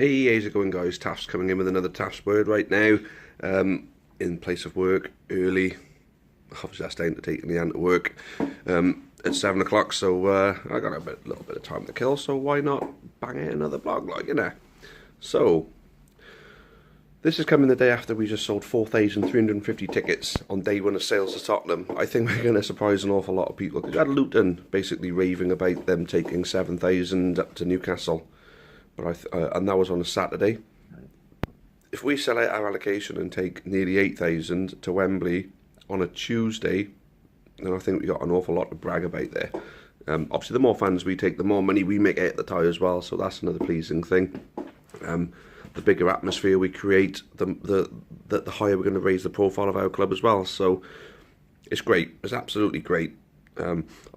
Hey, how's it going, guys? Taff's coming in with another Taff's word right now. In place of work, early. Obviously, that's down to taking the end to work at 7 o'clock, so I got a little bit of time to kill, so why not bang out another blog, like, you know? So, this is coming the day after we just sold 4,350 tickets on day one of sales to Tottenham. I think we're going to surprise an awful lot of people, because you had Luton basically raving about them taking 7,000 up to Newcastle. But and that was on a Saturday. If we sell out our allocation and take nearly 8,000 to Wembley on a Tuesday, then I think we got an awful lot to brag about there. Obviously, the more fans we take, the more money we make out at the tie as well. So that's another pleasing thing. The bigger atmosphere we create, the higher we're going to raise the profile of our club as well. So it's great. It's absolutely great.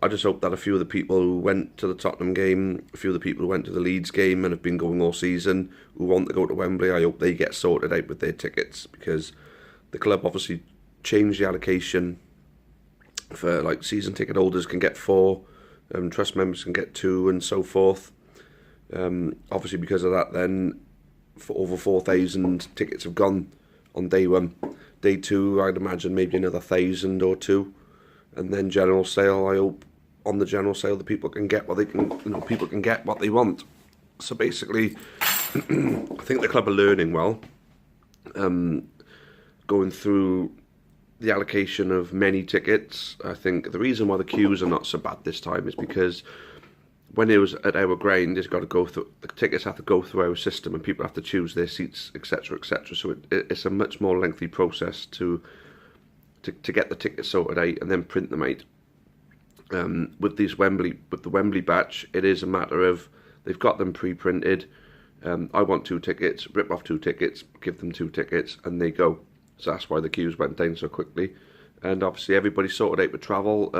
I just hope that a few of the people who went to the Tottenham game, a few of the people who went to the Leeds game and have been going all season, who want to go to Wembley, I hope they get sorted out with their tickets, because the club obviously changed the allocation for, like, season ticket holders can get 4, trust members can get 2, and so forth. Obviously, because of that, then for over 4,000 tickets have gone on day one. Day two, I'd imagine maybe another 1,000 or 2. And then general sale, I hope on the general sale the people can get what they can, people can get what they want. So basically, I think the club are learning well, going through the allocation of many tickets. I think the reason why the queues are not so bad this time is because when it was at our ground, it's got to go through, the tickets have to go through our system and people have to choose their seats, etc., etc. So it's a much more lengthy process to get the tickets sorted out and then print them out. With the Wembley batch, it is a matter of they've got them pre-printed. I want 2 tickets, rip off 2 tickets, give them 2 tickets, and they go. So that's why the queues went down so quickly. And obviously everybody sorted out with travel.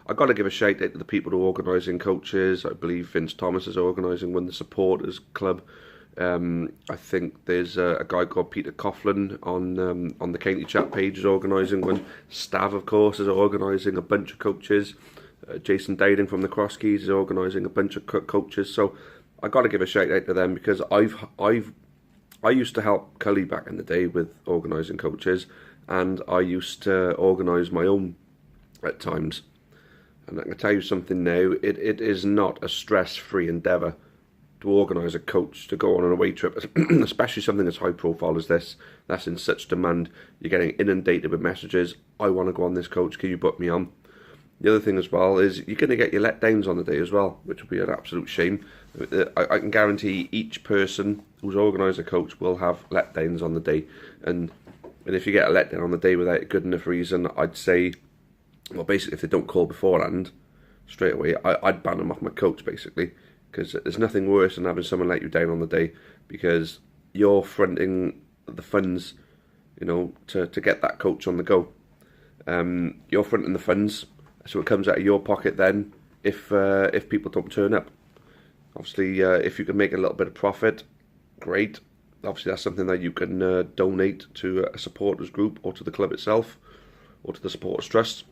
I've got to give a shout out to the people who are organising coaches. I believe Vince Thomas is organising one, the supporters club. I think there's a guy called Peter Coughlin on the County Chat page is organising one. Stav, of course, is organising a bunch of coaches. Jason Dowding from the Cross Keys is organising a bunch of coaches. So I got to give a shout out to them, because I used to help Cully back in the day with organising coaches, and I used to organise my own at times. And I can tell you something now, it is not a stress-free endeavour to organise a coach to go on an away trip, especially something as high profile as this, that's in such demand. You're getting inundated with messages, I want to go on this coach, can you book me on? The other thing as well is you're going to get your letdowns on the day as well, which will be an absolute shame. I can guarantee each person who's organised a coach will have letdowns on the day, and if you get a letdown on the day without a good enough reason, I'd say, well, basically if they don't call beforehand, straight away, I'd ban them off my coach, basically. Because there's nothing worse than having someone let you down on the day, because you're fronting the funds, to get that coach on the go. You're fronting the funds, so it comes out of your pocket then if people don't turn up. Obviously, if you can make a little bit of profit, great. Obviously, that's something that you can donate to a supporters group or to the club itself or to the supporters trust.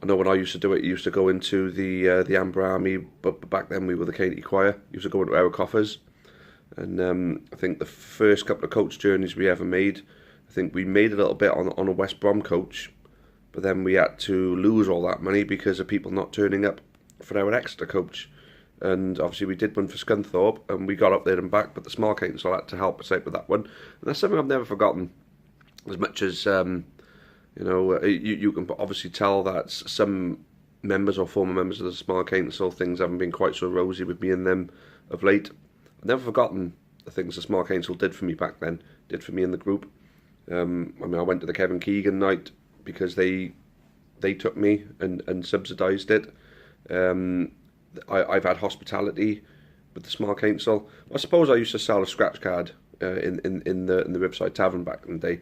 I know when I used to do it, used to go into the Amber Army, but back then we were the County Choir. Used to go into our coffers, and I think the first couple of coach journeys we ever made, I think we made a little bit on a West Brom coach, but then we had to lose all that money because of people not turning up for our extra coach. And obviously we did one for Scunthorpe, and we got up there and back, but the small council had to help us out with that one. And that's something I've never forgotten, as much as you can obviously tell that some members or former members of the small council, things haven't been quite so rosy with me and them of late. I've never forgotten the things the small council did for me back then, did for me in the group. I went to the Kevin Keegan night because they took me and subsidised it. I've had hospitality with the small council. I suppose I used to sell a scratch card in the Riverside Tavern back in the day.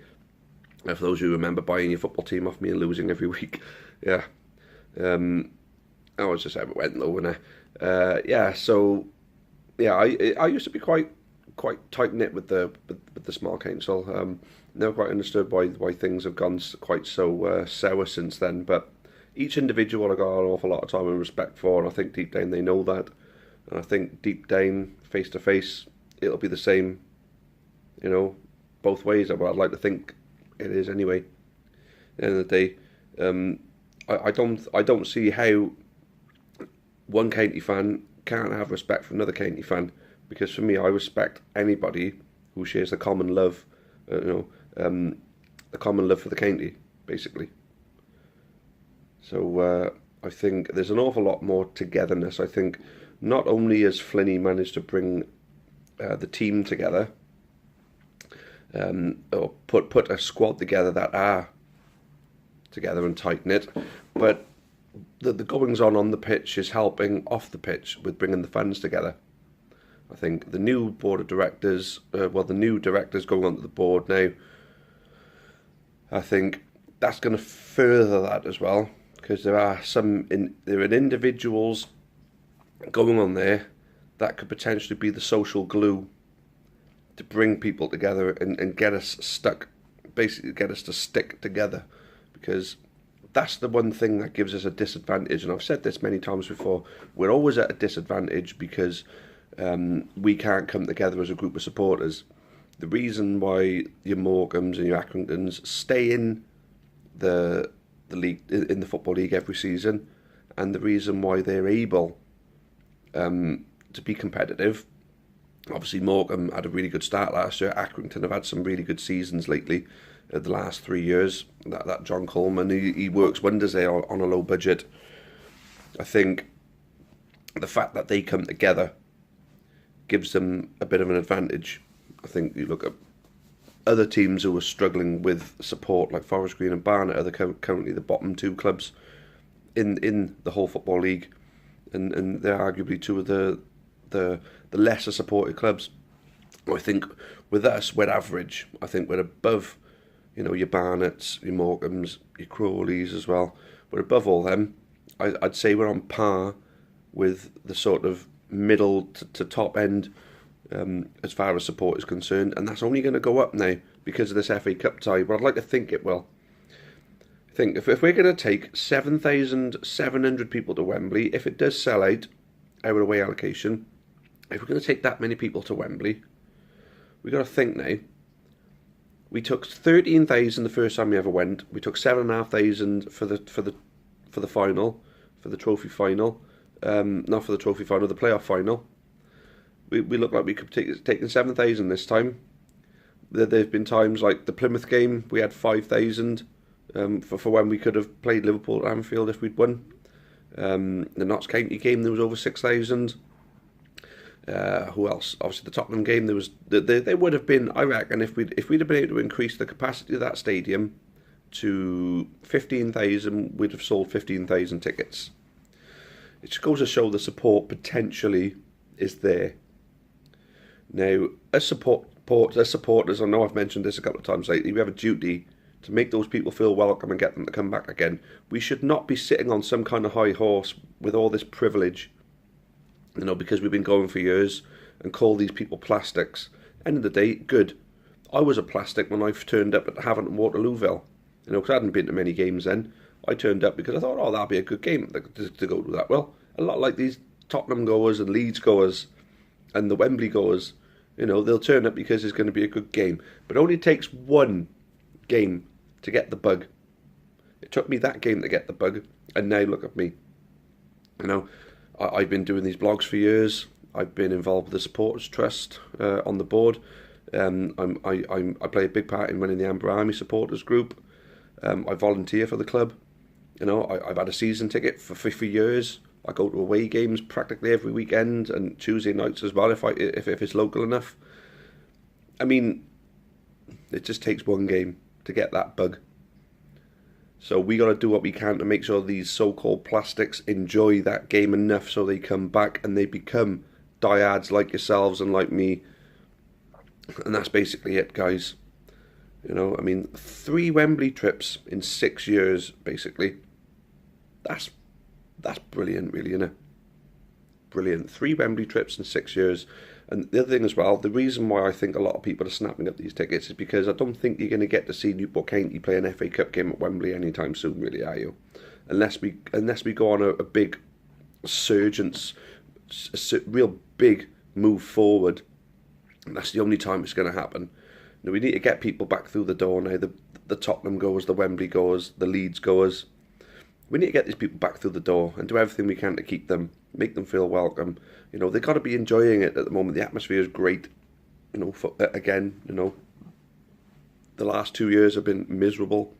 For those who remember buying your football team off me and losing every week, yeah. I was just how it went though, wasn't I? I used to be quite tight knit with the small council. Never quite understood why things have gone quite so sour since then. But each individual I got an awful lot of time and respect for, and I think deep down they know that. And I think deep down, face to face, it'll be the same, you know, both ways. Well, I'd like to think it is anyway. At the end of the day, I don't see how one County fan can't have respect for another County fan, because for me, I respect anybody who shares the common love, the common love for the county, basically. So I think there's an awful lot more togetherness. I think not only has Flinney managed to bring the team together, or put a squad together that are together and tight knit, but the goings on the pitch is helping off the pitch with bringing the fans together. I think the new board of directors, the new directors going onto the board now, I think that's going to further that as well, because there are individuals going on there that could potentially be the social glue to bring people together and get us stuck, basically get us to stick together, because that's the one thing that gives us a disadvantage. And I've said this many times before, we're always at a disadvantage because we can't come together as a group of supporters. The reason why your Morecambes and your Accringtons stay in the league, in the Football League every season, and the reason why they're able to be competitive. Obviously, Morecambe had a really good start last year. Accrington have had some really good seasons lately, the last 3 years. That John Coleman, he works wonders there on a low budget. I think the fact that they come together gives them a bit of an advantage. I think you look at other teams who are struggling with support, like Forest Green and Barnet, are currently the bottom two clubs in the whole Football League, and they're arguably two of the lesser supported clubs. I think with us, we're average. I think we're above, your Barnets, your Morecambes, your Crawleys as well. We're above all them. I'd say we're on par with the sort of middle to top end as far as support is concerned, and that's only going to go up now because of this FA Cup tie, but I'd like to think it will. I think if we're going to take 7,700 people to Wembley, if it does sell out, our away allocation, if we're going to take that many people to Wembley, we've got to think now. We took 13,000 the first time we ever went. We took 7,500 for the final, for the trophy final. Not for the trophy final, the playoff final. We look like we could taken 7,000 this time. There've been times like the Plymouth game, we had 5,000 for when we could have played Liverpool at Anfield if we'd won. The Notts County game, there was over 6,000. Who else? Obviously the Tottenham game, there would have been, I reckon, if we'd have been able to increase the capacity of that stadium to 15,000, we'd have sold 15,000 tickets. It just goes to show the support potentially is there. Now, as supporters, I know I've mentioned this a couple of times lately, we have a duty to make those people feel welcome and get them to come back again. We should not be sitting on some kind of high horse with all this privilege, because we've been going for years, and call these people plastics. End of the day, good. I was a plastic when I turned up at Havant and Waterlooville, because I hadn't been to many games then. I turned up because I thought, that'll be a good game to go to that. Well, a lot like these Tottenham goers and Leeds goers and the Wembley goers, they'll turn up because it's going to be a good game. But it only takes one game to get the bug. It took me that game to get the bug, and now look at me. I've been doing these blogs for years. I've been involved with the Supporters Trust on the board. I play a big part in running the Amber Army supporters group. I volunteer for the club. I've had a season ticket for years. I go to away games practically every weekend and Tuesday nights as well if it's local enough. I mean, it just takes one game to get that bug. So we got to do what we can to make sure these so-called plastics enjoy that game enough so they come back and they become diehards like yourselves and like me. And that's basically it, guys. 3 Wembley trips in 6 years, basically. That's brilliant, really, isn't it? Brilliant. 3 Wembley trips in 6 years. And the other thing as well, the reason why I think a lot of people are snapping up these tickets is because I don't think you're going to get to see Newport County play an FA Cup game at Wembley anytime soon, really, are you? Unless we go on a big surge and real big move forward. And that's the only time it's going to happen. You know, we need to get people back through the door now. The Tottenham goers, the Wembley goers, the Leeds goers. We need to get these people back through the door and do everything we can to keep them, make them feel welcome. You know, they've got to be enjoying it at the moment. The atmosphere is great. You know, again, you know, the last 2 years have been miserable.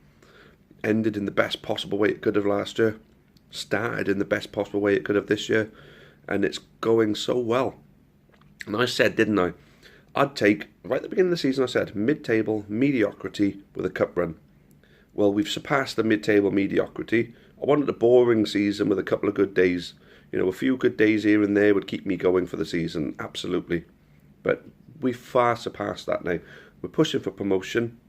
Ended in the best possible way it could have last year. Started in the best possible way it could have this year. And it's going so well. And I said, didn't I? I'd take, right at the beginning of the season, I said, mid-table mediocrity with a cup run. Well, we've surpassed the mid-table mediocrity. I wanted a boring season with a couple of good days. You know, a few good days here and there would keep me going for the season, absolutely. But we've far surpassed that now. We're pushing for promotion.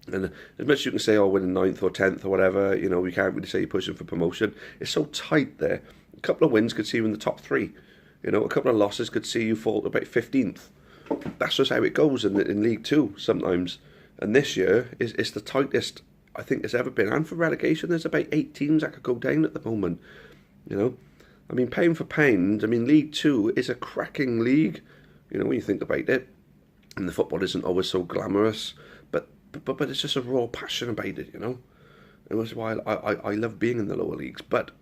And as much as you can say, oh, winning 9th or 10th or whatever, you know, we can't really say you're pushing for promotion. It's so tight there. A couple of wins could see you in the top 3. You know, a couple of losses could see you fall to about 15th. That's just how it goes in League Two sometimes. And this year is the tightest I think it's ever been. And for relegation, there's about 8 teams that could go down at the moment. You know, I mean, pound for pound, I mean, League Two is a cracking league. You know, when you think about it, and the football isn't always so glamorous, but it's just a raw passion about it. You know, and that's why I love being in the lower leagues. But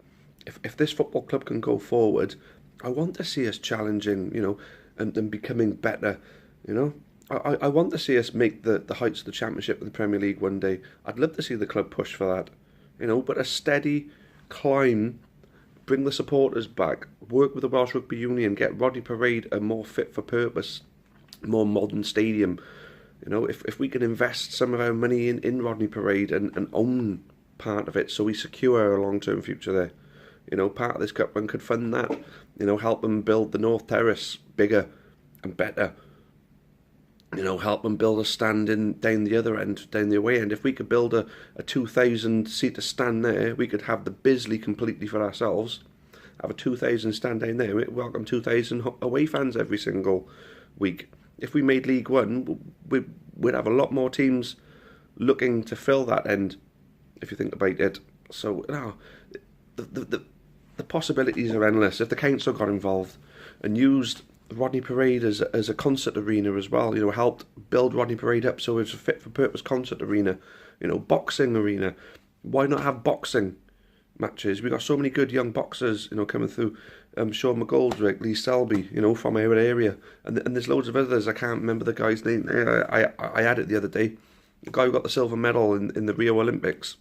if this football club can go forward, I want to see us challenging. You know, and becoming better. You know. I want to see us make the heights of the Championship and the Premier League one day. I'd love to see the club push for that, you know, but a steady climb, bring the supporters back, work with the Welsh Rugby Union, get Rodney Parade a more fit for purpose, more modern stadium. You know, if we can invest some of our money in Rodney Parade and own part of it so we secure a long-term future there. You know, part of this cup run could fund that, you know, help them build the North Terrace bigger and better. You know, help them build a stand down the other end, down the away end. If we could build a 2,000-seater stand there, we could have the Bisley completely for ourselves, have a 2,000 stand down there, we'd welcome 2,000 away fans every single week. If we made League One, we'd have a lot more teams looking to fill that end, if you think about it. So, no, the possibilities are endless. If the council got involved and used Rodney Parade as a concert arena as well, you know, helped build Rodney Parade up so it's a fit for purpose concert arena, you know, boxing arena. Why not have boxing matches? We got so many good young boxers, you know, coming through. Sean McGoldrick, Lee Selby, you know, from our area, and there's loads of others. I can't remember the guy's name. I had it the other day. The guy who got the silver medal in the Rio Olympics,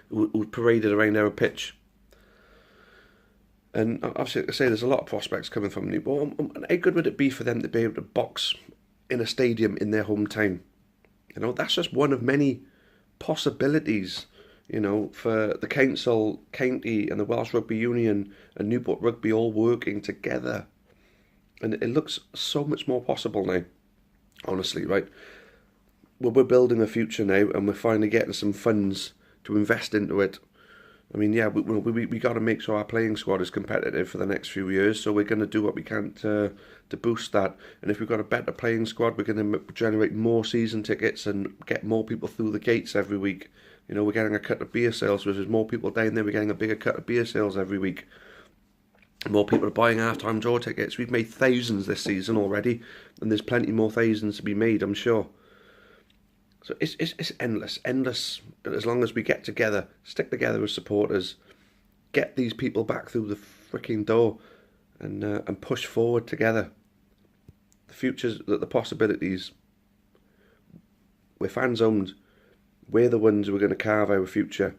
who paraded around our pitch. And obviously, like I say, there's a lot of prospects coming from Newport. How good would it be for them to be able to box in a stadium in their hometown? You know, that's just one of many possibilities, you know, for the council, county and the Welsh Rugby Union and Newport Rugby all working together. And it looks so much more possible now, honestly, right? We're building a future now and we're finally getting some funds to invest into it. I mean, yeah, we got to make sure our playing squad is competitive for the next few years, so we're going to do what we can to boost that. And if we've got a better playing squad, we're going to generate more season tickets and get more people through the gates every week. You know, we're getting a cut of beer sales, so there's more people down there, we're getting a bigger cut of beer sales every week. More people are buying half-time draw tickets. We've made thousands this season already, and there's plenty more thousands to be made, I'm sure. So it's endless, as long as we get together, stick together as supporters, get these people back through the freaking door and push forward together. The futures, the possibilities, we're fans owned, we're the ones who are going to carve our future.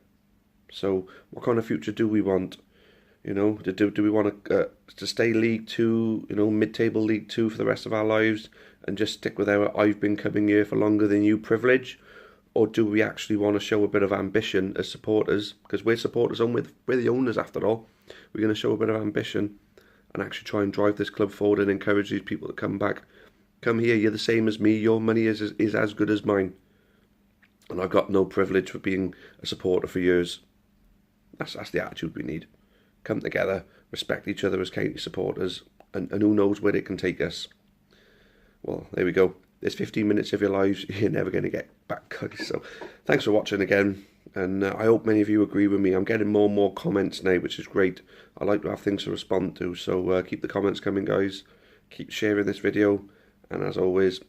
So what kind of future do we want? You know, do we want to stay League Two, you know, mid-table League Two for the rest of our lives and just stick with our I've been coming here for longer than you privilege? Or do we actually want to show a bit of ambition as supporters? Because we're supporters and we're the owners after all. We're going to show a bit of ambition and actually try and drive this club forward and encourage these people to come back. Come here, you're the same as me, your money is as good as mine. And I've got no privilege for being a supporter for years. That's the attitude we need. Come together, respect each other as county supporters, and who knows where it can take us. Well, there we go. There's 15 minutes of your lives you're never going to get back, guys. So thanks for watching again, and I hope many of you agree with me. I'm getting more and more comments now, which is great. I like to have things to respond to, so keep the comments coming, guys. keep sharing this video, and as always,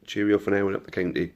cheerio for now and up the county.